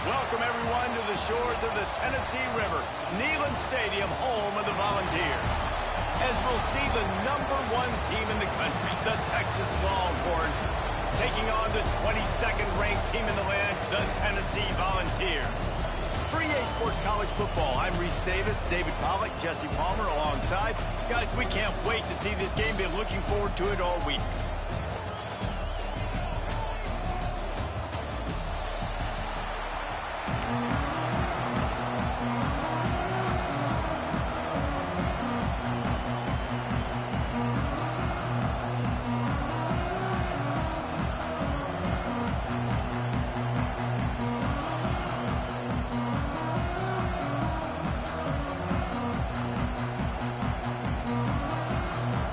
Welcome, everyone, to the shores of the Tennessee River, Neyland Stadium, home of the Volunteers. As we'll see the #1 team in the country, the Texas Longhorns, taking on the 22nd ranked team in the land, the Tennessee Volunteers. For EA Sports College Football, I'm Reese Davis, David Pollack, Jesse Palmer alongside. Guys, we can't wait to see this game. Been looking forward to it all week.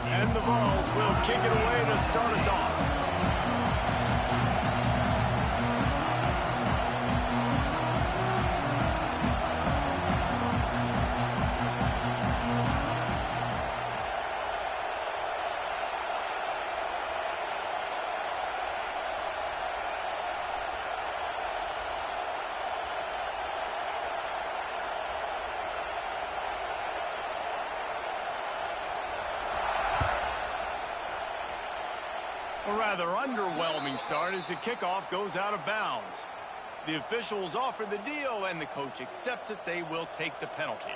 And the Vols will kick it away to start us off. A rather underwhelming start as the kickoff goes out of bounds. The officials offer the deal, and the coach accepts it. They will take the penalty.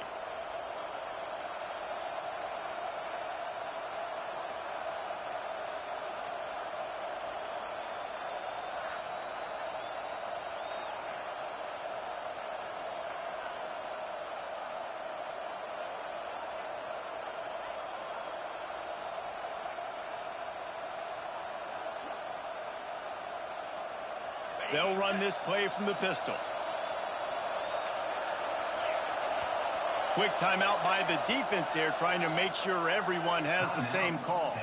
They'll run this play from the pistol. Quick timeout by the defense there, trying to make sure everyone has the same call.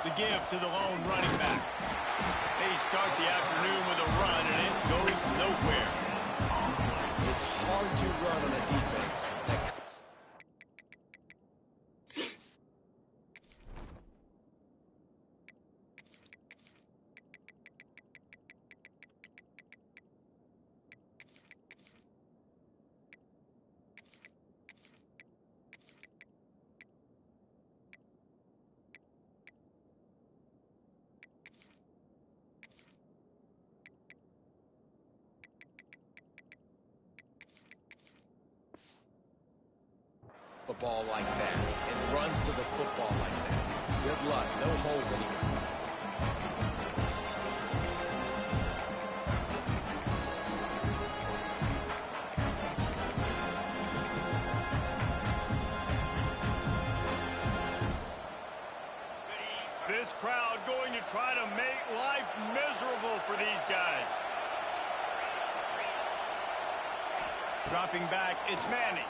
The give to the lone running back. They start the afternoon with a run, and it goes nowhere. It's hard to run on a defense. Football like that and runs to the football like that. Good luck. No holes anywhere. This crowd going to try to make life miserable for these guys. Dropping back, it's Manning.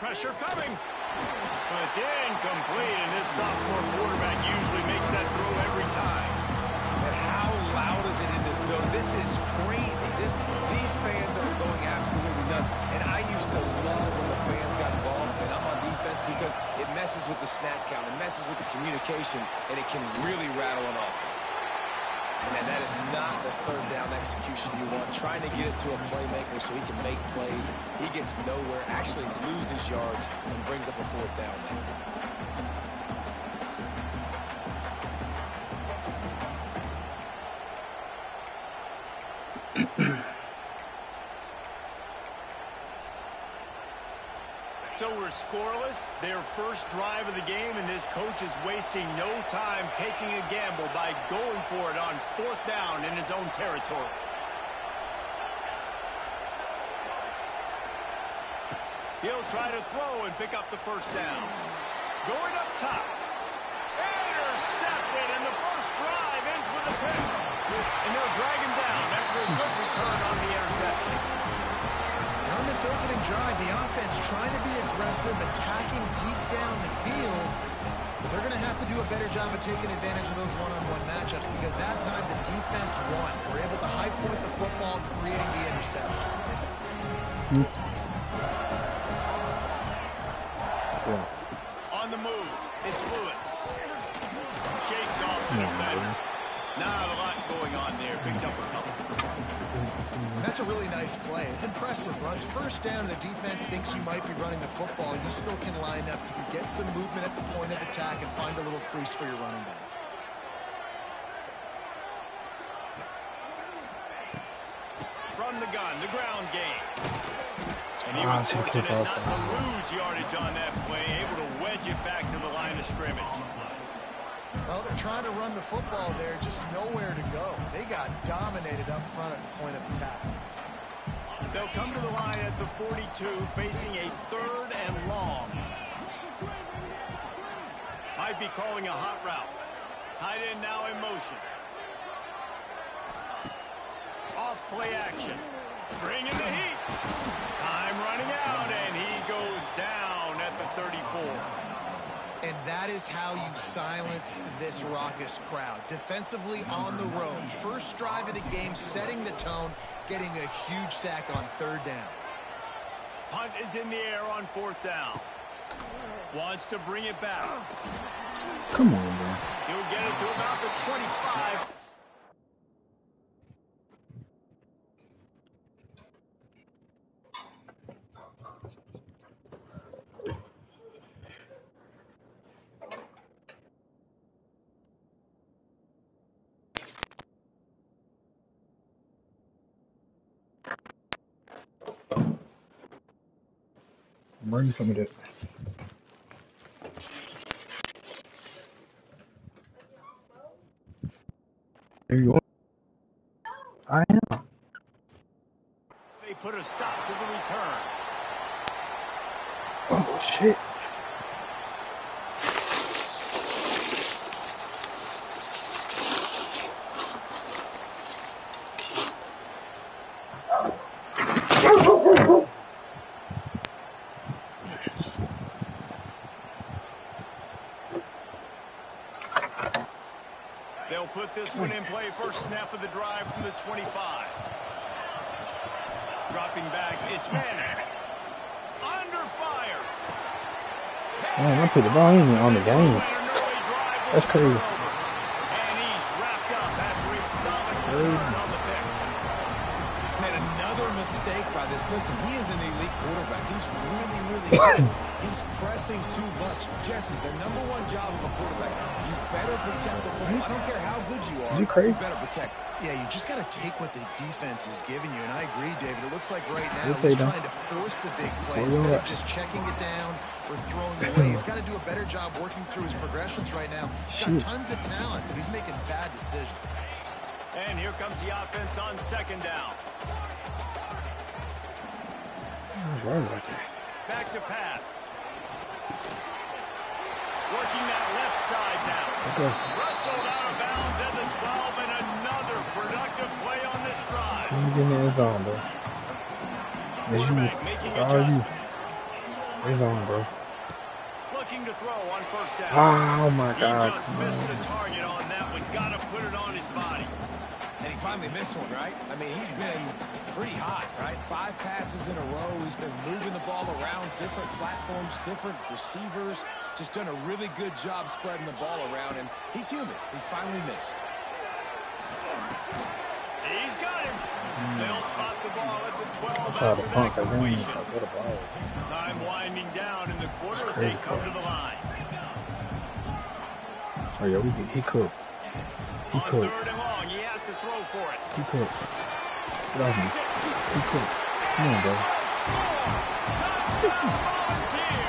Pressure coming. But it's incomplete, and this sophomore quarterback usually makes that throw every time. And how loud is it in this building? This is crazy. These fans are going absolutely nuts. And I used to love when the fans got involved, and I'm on defense because it messes with the snap count. It messes with the communication, and it can really rattle an offense. And that is not the third down execution you want. Trying to get it to a playmaker so he can make plays. He gets nowhere, actually loses yards, and brings up a fourth down. So we're scoreless, their first drive of the game, and this coach is wasting no time taking a gamble by going for it on fourth down in his own territory. He'll try to throw and pick up the first down. Going up top. Intercepted, and the first drive ends with a pick. And they'll drag him down after a good return on the interception. On this opening drive, the offense trying to be aggressive, attacking deep down the field. But they're going to have to do a better job of taking advantage of those one-on-one matchups because that time the defense won. We're able to high point the football, creating the interception. Yeah. On the move, it's Lewis. Shakes off the defender. Not a lot going on there. Picked up a couple. That's a really nice play. It's impressive. Runs first down, the defense thinks you might be running the football. You still can line up. You can get some movement at the point of attack and find a little crease for your running back. From the gun, the ground game. And he was fortunate not to lose yardage on that play, able to wedge it back to the line of scrimmage. Well, they're trying to run the football there, just nowhere to go. They got dominated up front at the point of attack. They'll come to the line at the 42, facing a 3rd and long. Might be calling a hot route. Tight end now in motion. Off play action. Bringing the heat. Time running out, and he goes down at the 34. And that is how you silence this raucous crowd. Defensively on the road. First drive of the game, setting the tone, getting a huge sack on 3rd down. Punt is in the air on 4th down. Wants to bring it back. Come on, bro. He'll get it to about the 25. Bring me some of that. There you go. I am. They put a stop to the return. Oh, shit. They'll put this one in play. First snap of the drive from the 25. Dropping back, it's Manning. Under fire. Man, I put the ball in on the game. That's crazy. And he's wrapped up after a solid return on the pick. Made another mistake by this. Listen, he is an elite quarterback. He's really, really good. He's pressing too much. Jesse, the #1 job of a quarterback, you better protect the football. I don't care how good you are. You crazy? You better protect it. Yeah, you just got to take what the defense is giving you. And I agree, David. It looks like right now he's trying to force the big play instead of just checking it down or throwing it away. He's got to do a better job working through his progressions right now. He's got tons of talent, but he's making bad decisions. And here comes the offense on 2nd down. Back to pass. Working that left side now. Wrestled out of bounds at the 12, and another productive play on this drive. Let me get in the zone, bro. Quarterback making adjustments. It's on, bro. Looking to throw on 1st down. Oh, my God. He just missed the target on that one. Got to put it on his body. And he finally missed one, right? I mean, he's been pretty hot, right? 5 passes in a row. He's been moving the ball around different platforms, different receivers. Just done a really good job spreading the ball around, and he's human. He finally missed. He's got him. They'll spot the ball at the 12 after that completion. Time winding down in the quarter as they come to the line. Oh, yeah, he cooked. He On cooked. 3rd and long, he has to throw for it. He cooked. Get off me. He cooked. Come on, bro. Touchdown, Volunteer!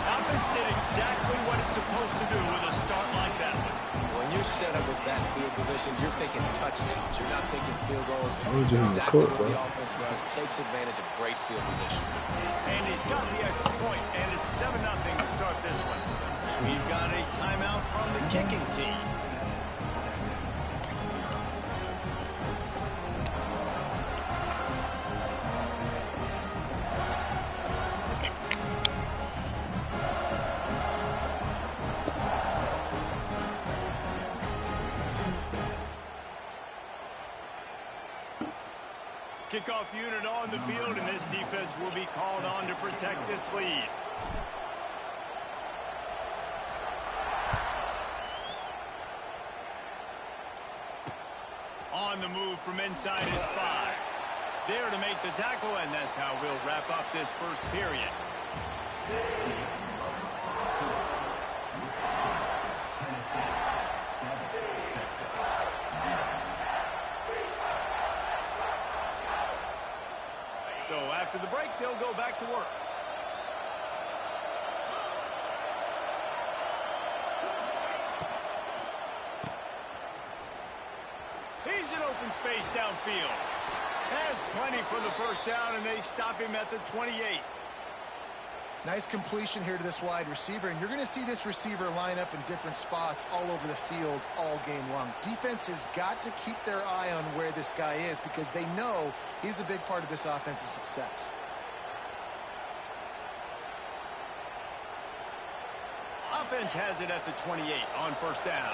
Offense did exactly what it's supposed to do with a start like that one. When you're set up with that field position, you're thinking touchdowns. You're not thinking field goals. was It's just exactly cook, what bro. the offense does. Takes advantage of great field position. And he's got the extra point, and it's 7-0 to start this one. We've got a timeout from the kicking team. Kickoff unit on the field, and this defense will be called on to protect this lead. On the move from inside his 5. There to make the tackle, and that's how we'll wrap up this first period. So after the break, they'll go back to work. He's in open space downfield. Has plenty for the first down, and they stop him at the 28. Nice completion here to this wide receiver, and you're going to see this receiver line up in different spots all over the field all game long. Defense has got to keep their eye on where this guy is because they know he's a big part of this offense's success. Offense has it at the 28 on first down.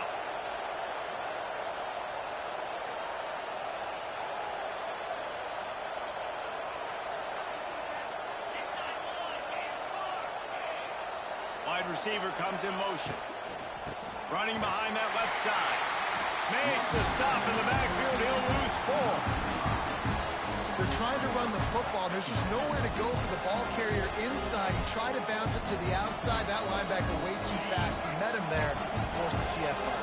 Wide receiver comes in motion. Running behind that left side. Makes a stop in the backfield. He'll lose 4. They're trying to run the football. There's just nowhere to go for the ball carrier inside. He tried to bounce it to the outside. That linebacker way too fast. He met him there and forced the TFL.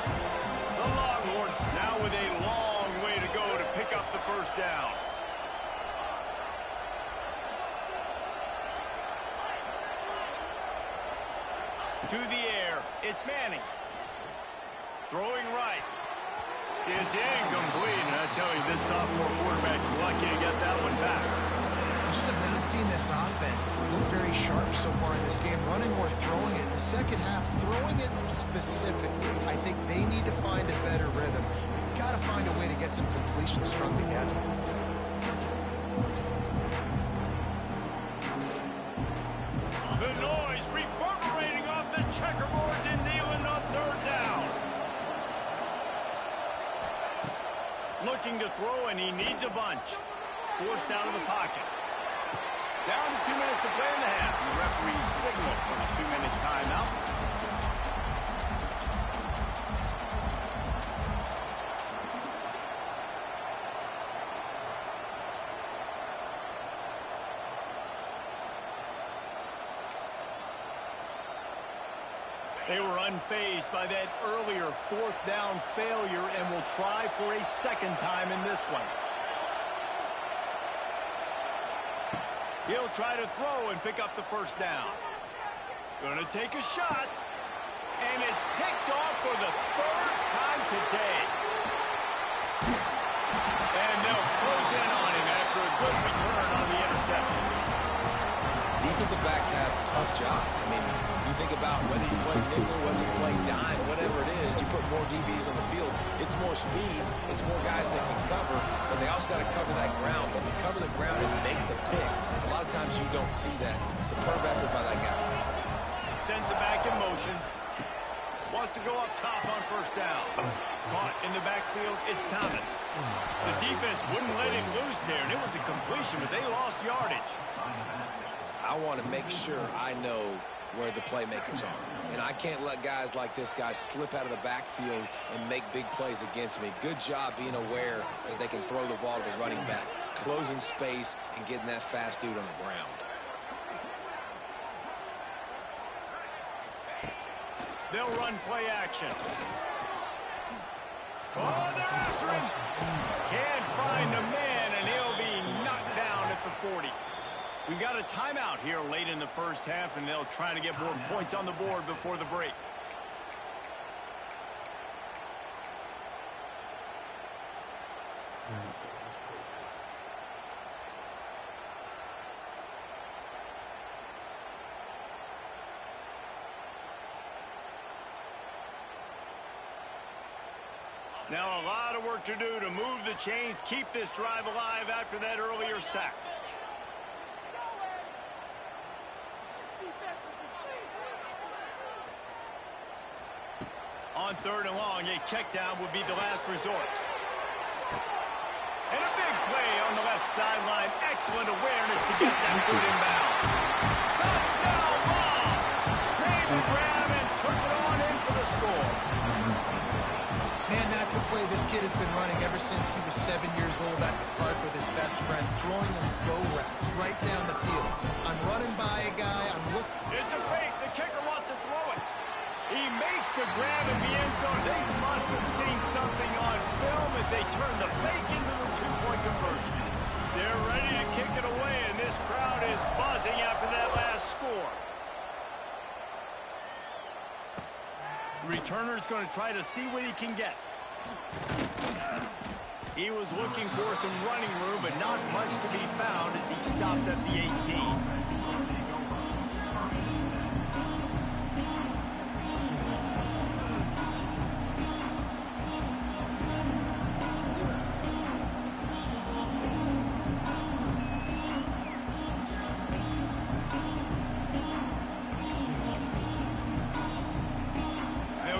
The Longhorns now with a long way to go to pick up the first down. To the air, it's Manning. Throwing right. It's incomplete, and I tell you, this sophomore quarterback's lucky to get that one back. I just have not seen this offense look very sharp so far in this game, running or throwing it. In the second half, throwing it specifically, I think they need to find a better rhythm. You've got to find a way to get some completions strung together. The noise reverberating off the checkerboards in Neyland on third down. Looking to throw, and he needs a bunch. Forced out of the pocket. Down to 2 minutes to play in the half. The referee signaled for the 2-minute timeout. They were unfazed by that earlier fourth down failure and will try for a second time in this one. He'll try to throw and pick up the first down. Gonna take a shot. And it's picked off for the third time today. And they'll close in on him after a good return on the interception. Defensive backs have tough jobs. I mean, you think about whether you play nickel, whether you play dime, whatever it is, you put more DBs on the field. It's more speed. It's more guys that can cover, but they also got to cover that ground. But to cover the ground and make the pick, a lot of times you don't see that. Superb effort by that guy. Sends it back in motion. Wants to go up top on first down. Caught in the backfield, it's Thomas. The defense wouldn't let him loose there, and it was a completion, but they lost yardage. I want to make sure I know where the playmakers are. And I can't let guys like this guy slip out of the backfield and make big plays against me. Good job being aware that they can throw the ball to the running back, closing space and getting that fast dude on the ground. They'll run play action. Oh, they're after him. Can't find the man, and he'll be knocked down at the 40. We've got a timeout here late in the first half, and they'll try to get more points on the board before the break. Now a lot of work to do to move the chains, keep this drive alive after that earlier sack. On third and long, a check down would be the last resort. And a big play on the left sideline. Excellent awareness to get that foot inbound. Touchdown ball! Made the grab and took it on in for the score. Man, that's a play this kid has been running ever since he was 7 years old at the park with his best friend, throwing him go routes right down the field. I'm running by a guy, I'm looking. It's a fake. The kicker wants to throw it. He makes the grab in the end zone. They must have seen something on film as they turn the fake into the two-point conversion. They're ready to kick it away, and this crowd is buzzing after that last score. Returner's going to try to see what he can get. He was looking for some running room, but not much to be found as he stopped at the 18.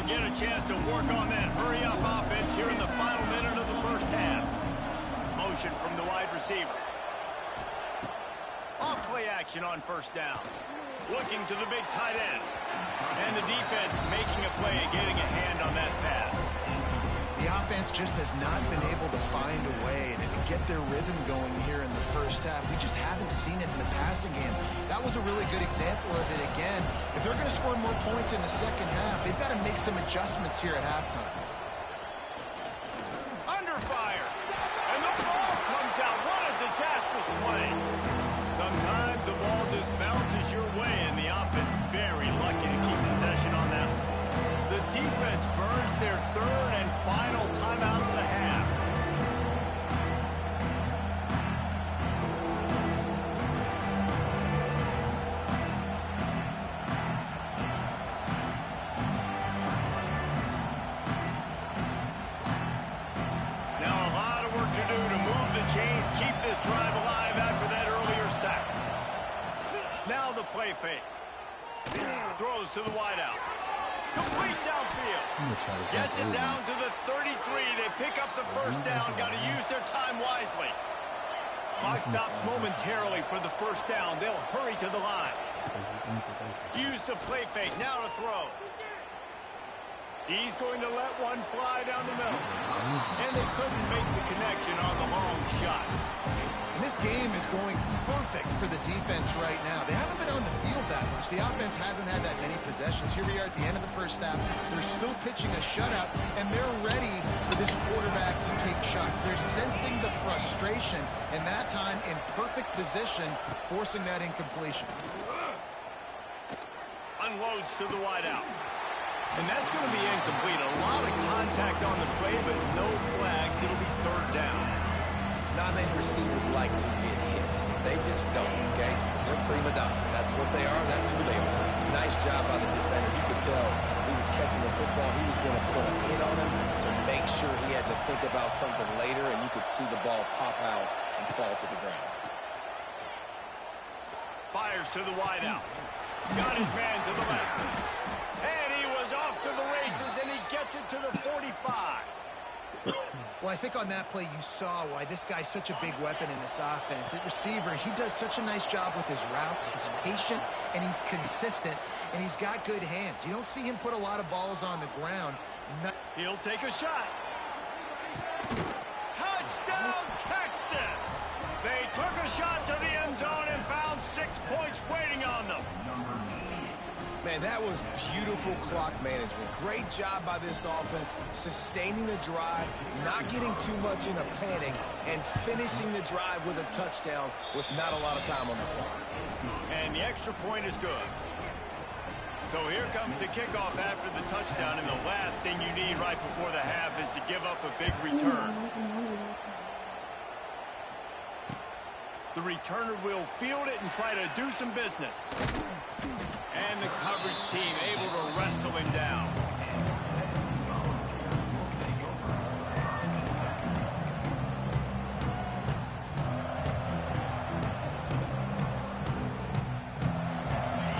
Get a chance to work on that hurry-up offense here in the final minute of the first half. Motion from the wide receiver. Off-play action on first down. Looking to the big tight end. And the defense making a play, getting a hand on that pass. The offense just has not been able to find a way to get their rhythm going here in the first half. We just haven't seen it in the passing game. That was a really good example of it again. If they're going to score more points in the second half, they've got to make some adjustments here at halftime. Under fire. And the ball comes out. What a disastrous play. Sometimes the ball just bounces your way, and the offense very lucky to keep possession on that one. The defense burns their third and final timeout of the half. Now a lot of work to do to move the chains, keep this drive alive after that earlier sack. Now the play fake. Throws to the wideout. Complete downfield. Gets it down to the 33. They pick up the first down. Got to use their time wisely. Clock stops momentarily for the first down. They'll hurry to the line. Use the play fake. Now to throw. He's going to let one fly down the middle. And they couldn't make the connection on the long shot. And this game is going perfect for the defense right now. They haven't been on the field that much. The offense hasn't had that many possessions. Here we are at the end of the first half. They're still pitching a shutout, and they're ready for this quarterback to take shots. They're sensing the frustration, and that time in perfect position, forcing that incompletion. Unloads to the wideout. And that's going to be incomplete. A lot of contact on the play, but no flags. It'll be third down. Non-man receivers like to get hit. They just don't, okay? They're prima donnas. That's what they are. That's who they are. Nice job by the defender. You could tell he was catching the football. He was going to put a hit on him to make sure he had to think about something later, and you could see the ball pop out and fall to the ground. Fires to the wideout. Got his man to the left. And he was off to the races, and he gets it to the 45. Well, I think on that play you saw why this guy's such a big weapon in this offense. At receiver, he does such a nice job with his routes. He's patient, and he's consistent, and he's got good hands. You don't see him put a lot of balls on the ground. He'll take a shot. Touchdown, Texas! They took a shot to the end zone and found 6 points waiting on them. Man, that was beautiful clock management. Great job by this offense, sustaining the drive, not getting too much in a panic, and finishing the drive with a touchdown with not a lot of time on the clock. And the extra point is good. So here comes the kickoff after the touchdown, and the last thing you need right before the half is to give up a big return. The returner will field it and try to do some business. And the coverage team able to wrestle him down.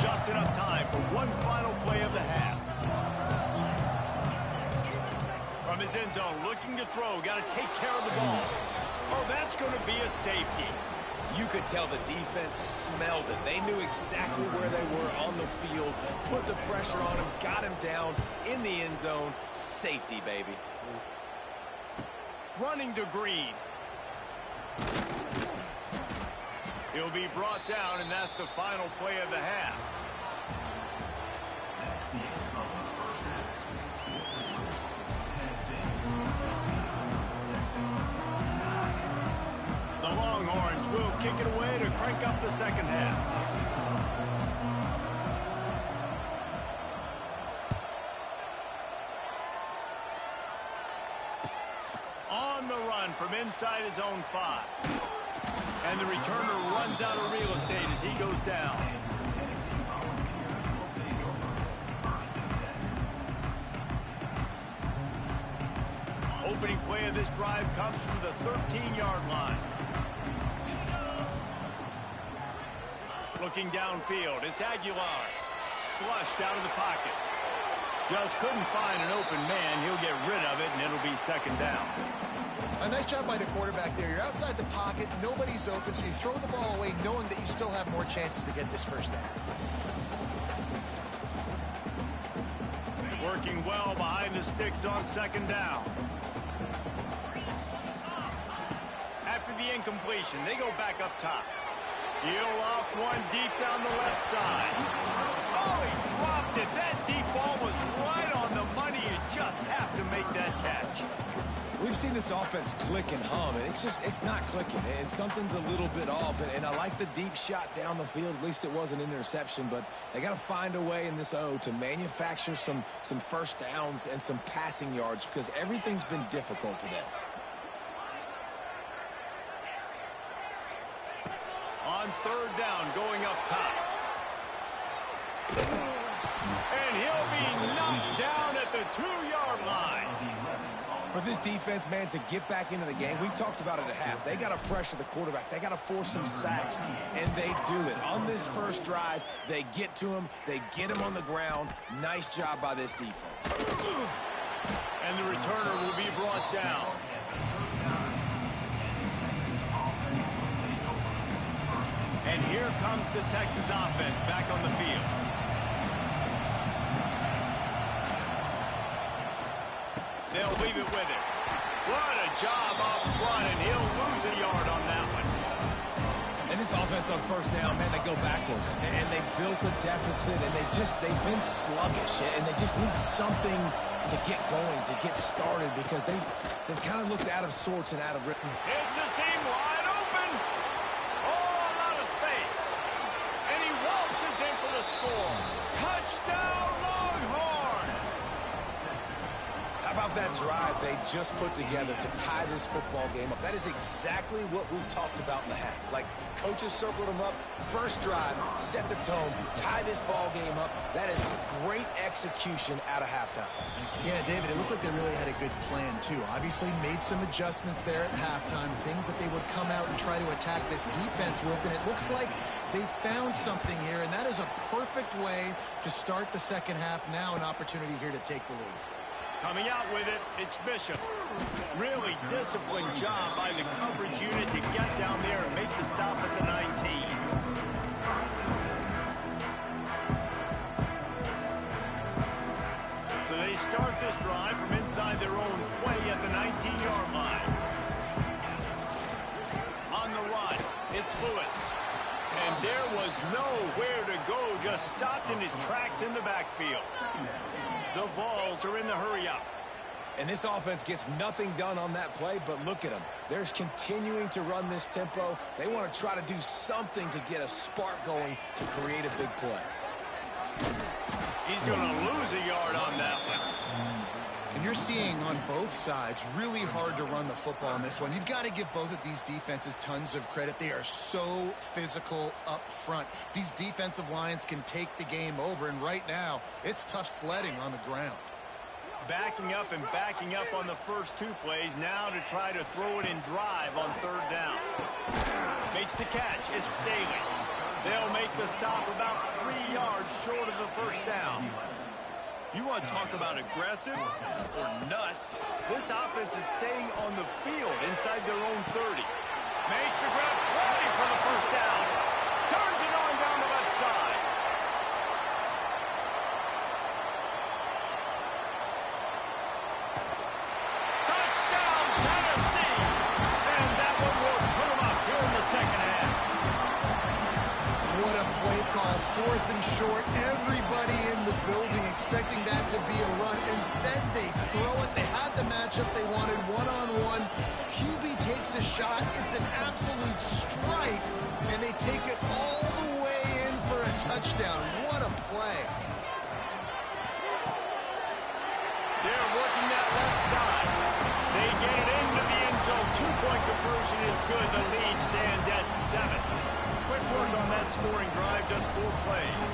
Just enough time for one final play of the half. From his end zone, looking to throw, got to take care of the ball. Oh, that's going to be a safety. You could tell the defense smelled it. They knew exactly where they were on the field, put the pressure on him, got him down in the end zone. Safety, baby. Running to Green. He'll be brought down, and that's the final play of the half. The Longhorns will kick it away to crank up the second half. On the run from inside his own 5. And the returner runs out of real estate as he goes down. Opening play of this drive comes from the 13-yard line. Looking downfield, it's Aguilar. Flushed out of the pocket. Just couldn't find an open man. He'll get rid of it, and it'll be second down. A nice job by the quarterback there. You're outside the pocket, nobody's open, so you throw the ball away knowing that you still have more chances to get this first down. Working well behind the sticks on second down. After the incompletion, they go back up top. Heel off one deep down the left side. Oh, he dropped it. That deep ball was right on the money. You just have to make that catch. We've seen this offense click and hum, and it's not clicking. And something's a little bit off. And I like the deep shot down the field. At least it was an interception. But they got to find a way in this O to manufacture some first downs and some passing yards because everything's been difficult today. On third down, going up top. And he'll be knocked down at the 2-yard line. For this defense, man, to get back into the game, we talked about it at half. They got to pressure the quarterback. They got to force some sacks, and they do it. On this first drive, they get to him. They get him on the ground. Nice job by this defense. And the returner will be brought down. And here comes the Texas offense back on the field. They'll leave it with him. What a job up front, and he'll lose a yard on that one. And this offense on first down, man, they go backwards. And they built a deficit, and they've been sluggish. And they just need something to get going, to get started, because they've kind of looked out of sorts and out of rhythm. It's a seam wide open. Oh, a lot of space. And he waltzes in for the score. Touchdown, Longhorns! How about that drive they just put together to tie this football game up? That is exactly what we talked about in the half. Like, coaches circled them up. First drive, set the tone, tie this ball game up. That is great execution out of halftime. Yeah, David, it looked like they really had a good plan, too. Obviously made some adjustments there at halftime, things that they would come out and try to attack this defense with, and it looks like they found something here, and that is a perfect way to start the second half. Now an opportunity here to take the lead. Coming out with it, it's Bishop. Really disciplined job by the coverage unit to get down there and make the stop at the 19. So they start this drive from inside their own 20 at the 19-yard line. On the run, it's Lewis. And there was nowhere to go, just stopped in his tracks in the backfield. The Vols are in the hurry-up. And this offense gets nothing done on that play, but look at them. They're continuing to run this tempo. They want to try to do something to get a spark going to create a big play. He's going to lose a yard on that one. And you're seeing on both sides really hard to run the football in this one. You've got to give both of these defenses tons of credit. They are so physical up front. These defensive lines can take the game over, and right now it's tough sledding on the ground. Backing up and backing up on the first two plays, now to try to throw it in drive on third down. Makes the catch. It's Staley. They'll make the stop about 3 yards short of the first down. You want to talk about aggressive or nuts? This offense is staying on the field inside their own 30. Makes the grab plenty for the first down. Turns it on down the left side. Touchdown, Tennessee! And that one will put them up here in the second half. What a play call. 4th and short. Everybody in the building expecting that to be a run. Instead, they throw it. They had the matchup they wanted, one-on-one. QB takes a shot. It's an absolute strike, and they take it all the way in for a touchdown. What a play. They're working that left side. They get it into the end zone. 2-point conversion is good. The lead stands at 7. Quick work on that scoring drive, just 4 plays.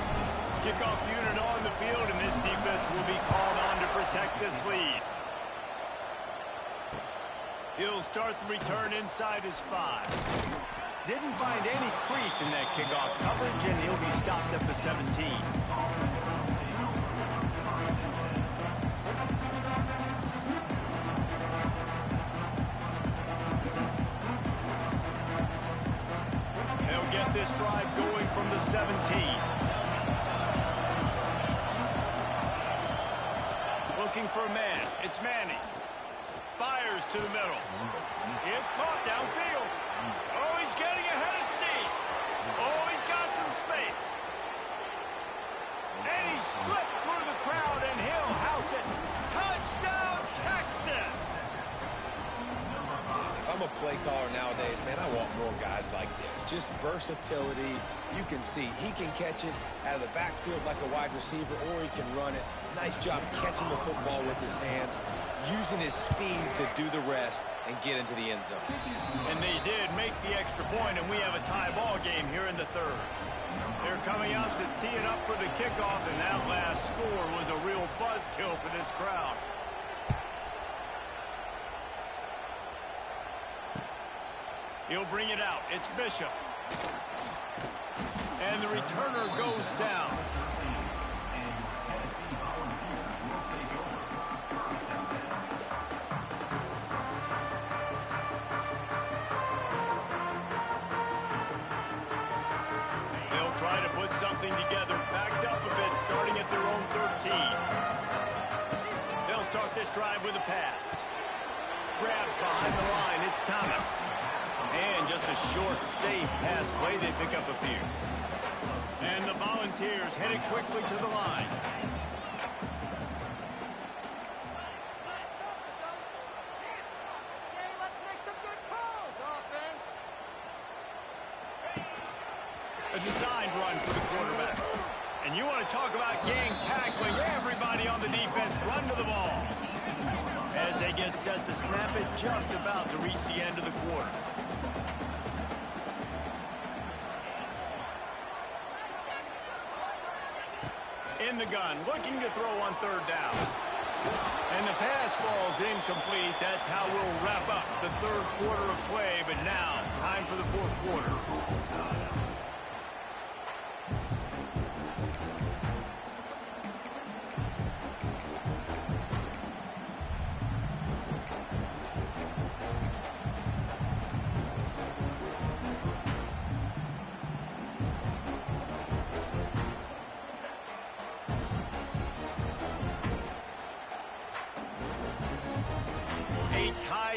Kickoff unit on the field, and this defense will be called on to protect this lead. He'll start the return inside his 5. Didn't find any crease in that kickoff coverage, and he'll be stopped at the 17. They'll get this drive going from the 17. Looking for a man. It's Manning. Fires to the middle. It's caught downfield. Oh, he's getting ahead of steam. Oh, he's got some space. And he slipped through the crowd, and he'll house it. Touchdown, Texas! If I'm a play caller nowadays, man, I want more guys like this. Just versatility. You can see he can catch it out of the backfield like a wide receiver, or he can run it. Nice job catching the football with his hands, using his speed to do the rest and get into the end zone. And they did make the extra point, and we have a tie ball game here in the 3rd. They're coming out to tee it up for the kickoff, and that last score was a real buzzkill for this crowd. He'll bring it out. It's Bishop. And the returner goes down. They'll try to put something together, backed up a bit, starting at their own 13. They'll start this drive with a pass. Grabbed behind the line, it's Thomas. And just a short, safe pass play, they pick up a few. And the Volunteers headed quickly to the line. A designed run for the quarterback. And you want to talk about gang tackling. Everybody on the defense run to the ball. As they get set to snap it, just about to reach the end of the quarter. In the gun, looking to throw on 3rd down. And the pass falls incomplete. That's how we'll wrap up the 3rd quarter of play. But now, time for the 4th quarter.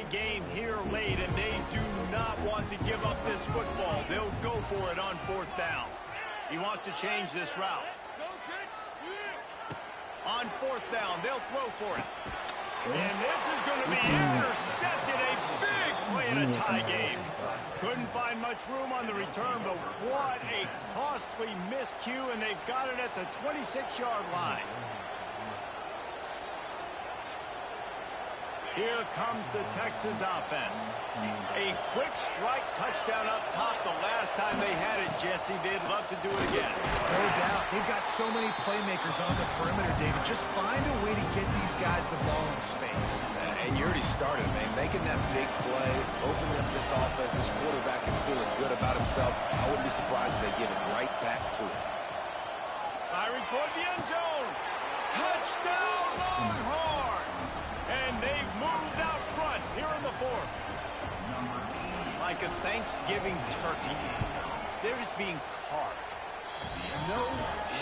Game here late, and they do not want to give up this football. They'll go for it on 4th down. He wants to change this route. On 4th down, they'll throw for it. And this is going to be intercepted. A big play in a tie game. Couldn't find much room on the return, but what a costly miscue, and they've got it at the 26-yard line. Here comes the Texas offense. A quick strike touchdown up top the last time they had it, Jesse. They'd love to do it again. No doubt. They've got so many playmakers on the perimeter, David. Just find a way to get these guys the ball in space. And you already started, man. Making that big play, opening up this offense. This quarterback is feeling good about himself. I wouldn't be surprised if they give it right back to him. Firing toward the end zone. Touchdown, Longhorns! And they've moved fourth. Like a Thanksgiving turkey, they're just being carved. No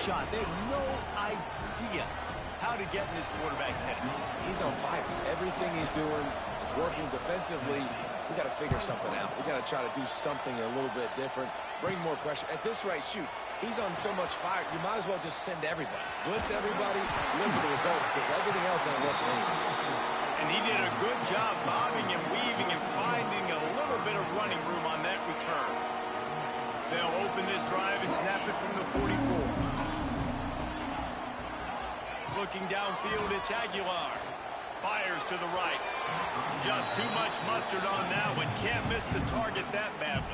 shot. They have no idea how to get in this quarterback's head. He's on fire. Everything he's doing is working defensively. We got to figure something out. We got to try to do something a little bit different. Bring more pressure. At this rate, shoot, he's on so much fire, you might as well just send everybody. Blitz everybody, live with the results, because everything else ain't working anyway. And he did a good job bobbing and weaving and finding a little bit of running room on that return. They'll open this drive and snap it from the 44. Looking downfield, it's Aguilar. Fires to the right. Just too much mustard on that one. Can't miss the target that badly.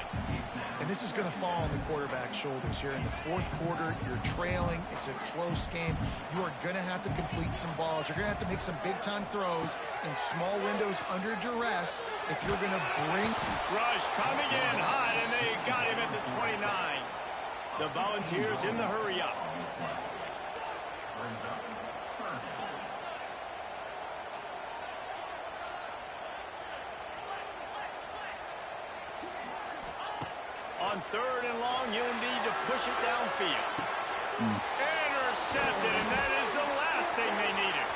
And this is going to fall on the quarterback's shoulders here. In the fourth quarter, you're trailing. It's a close game. You are going to have to complete some balls. You're going to have to make some big-time throws in small windows under duress if you're going to bring... Rush coming in hot, and they got him at the 29. The Volunteers in the hurry-up. On third and long, you'll need to push it downfield. Intercepted, and that is the last thing they needed.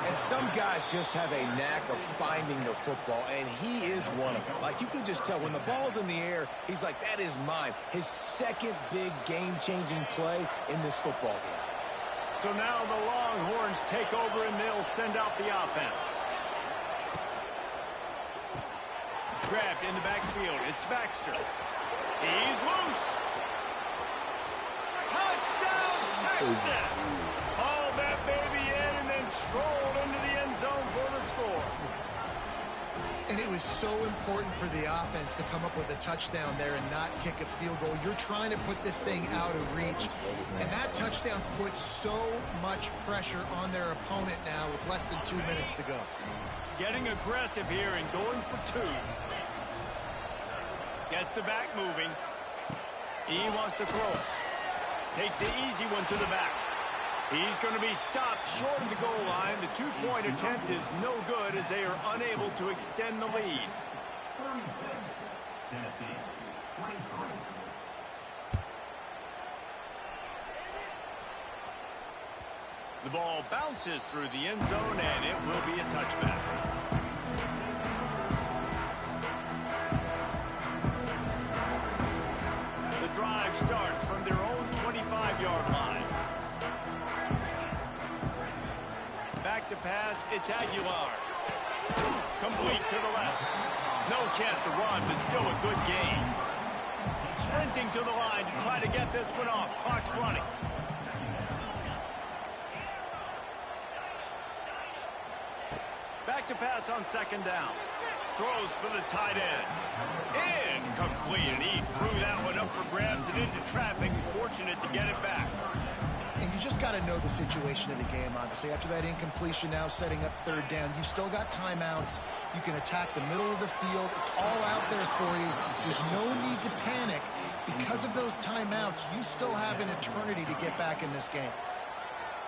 And some guys just have a knack of finding the football, and he is one of them. Like, you can just tell when the ball's in the air, he's like, that is mine. His second big game-changing play in this football game. So now the Longhorns take over, and they'll send out the offense. Grabbed in the backfield. It's Baxter. He's loose. Touchdown, Texas! Haul that baby in and then strolled into the end zone for the score. And it was so important for the offense to come up with a touchdown there and not kick a field goal. You're trying to put this thing out of reach. And that touchdown puts so much pressure on their opponent now with less than 2 minutes to go. Getting aggressive here and going for two. Gets the back moving. He wants to throw it. Takes the easy one to the back. He's going to be stopped short of the goal line. The two-point attempt is no good as they are unable to extend the lead. The ball bounces through the end zone, and it will be a touchback. The drive starts from their own 25-yard line. Back to pass, it's Aguilar. Complete to the left. No chance to run, but still a good gain. Sprinting to the line to try to get this one off. Clock's running. Back to pass on second down. Throws for the tight end. Incomplete, and he threw that one up for grabs and into traffic. Fortunate to get it back. And you just got to know the situation of the game, obviously. After that incompletion, now setting up third down. You've still got timeouts. You can attack the middle of the field. It's all out there for you. There's no need to panic. Because of those timeouts, you still have an eternity to get back in this game.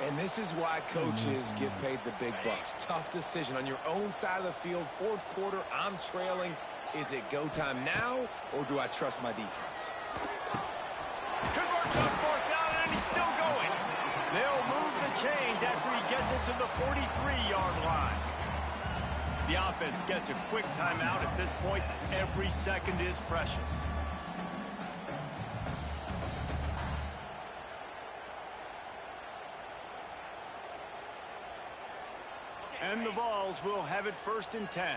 And this is why coaches get paid the big bucks. Tough decision on your own side of the field. Fourth quarter, I'm trailing. Is it go time now, or do I trust my defense? Converts on fourth down, and he's still going. They'll move the chains after he gets it to the 43-yard line. The offense gets a quick timeout at this point. Every second is precious. And the Vols will have it 1st and 10.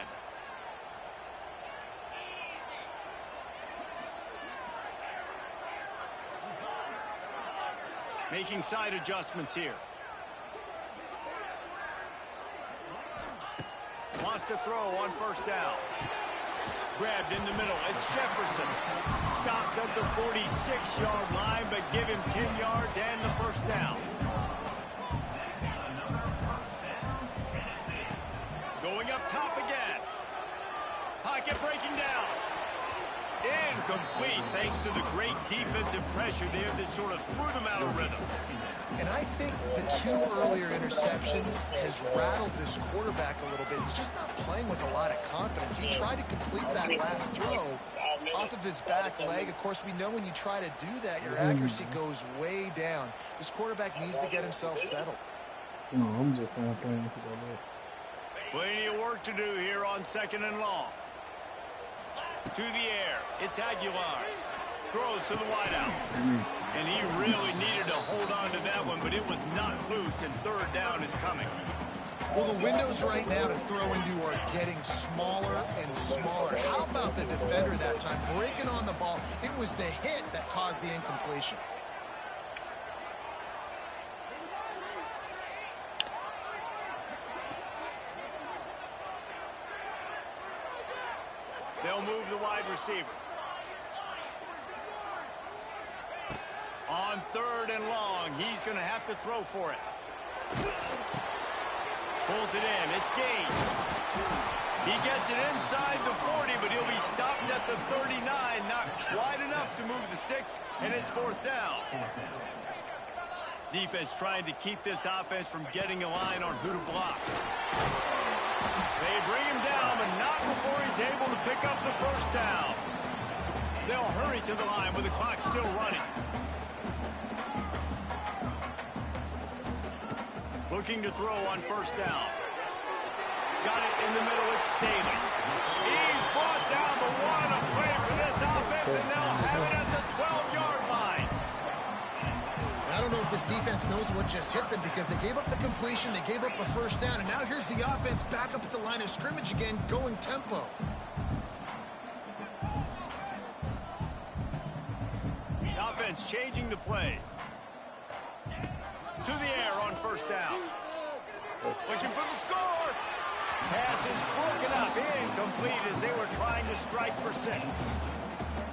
Making side adjustments here. Wants to throw on first down. Grabbed in the middle. It's Jefferson. Stopped at the 46-yard line, but give him 10 yards and the first down. Going up top again. Pocket breaking down. Incomplete, thanks to the great defensive pressure there that sort of threw them out of rhythm. And I think the 2 earlier interceptions has rattled this quarterback a little bit. He's just not playing with a lot of confidence. He tried to complete that last throw off of his back leg. Of course, we know when you try to do that, your accuracy goes way down. This quarterback needs to get himself settled. No, I'm just not playing this a bit. Plenty of work to do here on 2nd and long. To the air, it's Aguilar. Throws to the wideout. And he really needed to hold on to that one, but it was not loose, and 3rd down is coming. Well, the windows right now to throw into are getting smaller and smaller. How about the defender that time breaking on the ball? It was the hit that caused the incompletion. They'll move the wide receiver. On 3rd and long, he's going to have to throw for it. Pulls it in. It's Gage. He gets it inside the 40, but he'll be stopped at the 39. Not wide enough to move the sticks, and it's 4th down. Defense trying to keep this offense from getting a line on who to block. They bring him down, but not before he's able to pick up the 1st down. They'll hurry to the line with the clock still running. Looking to throw on 1st down. Got it in the middle, it's Staley. He's brought down, but what a play for this offense, and they'll have it at the 12-yard line. I don't know if this defense knows what just hit them because they gave up the completion, they gave up a 1st down, and now here's the offense back up at the line of scrimmage again, going tempo. The offense changing the play. To the air on 1st down. Looking for the score. Pass is broken up, incomplete as they were trying to strike for 6.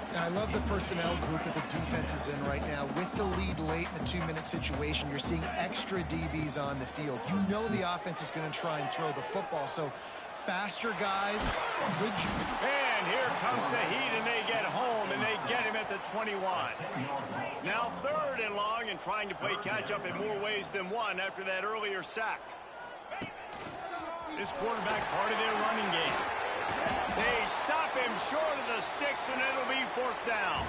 And I love the personnel group that the defense is in right now. With the lead late in a 2-minute situation, you're seeing extra DBs on the field. You know the offense is going to try and throw the football, so faster guys. And here comes the heat, and they get home, and they get him at the 21. Now 3rd and long, and trying to play catch-up in more ways than one after that earlier sack. This quarterback part of their running game. They stop him short of the sticks, and it'll be 4th down.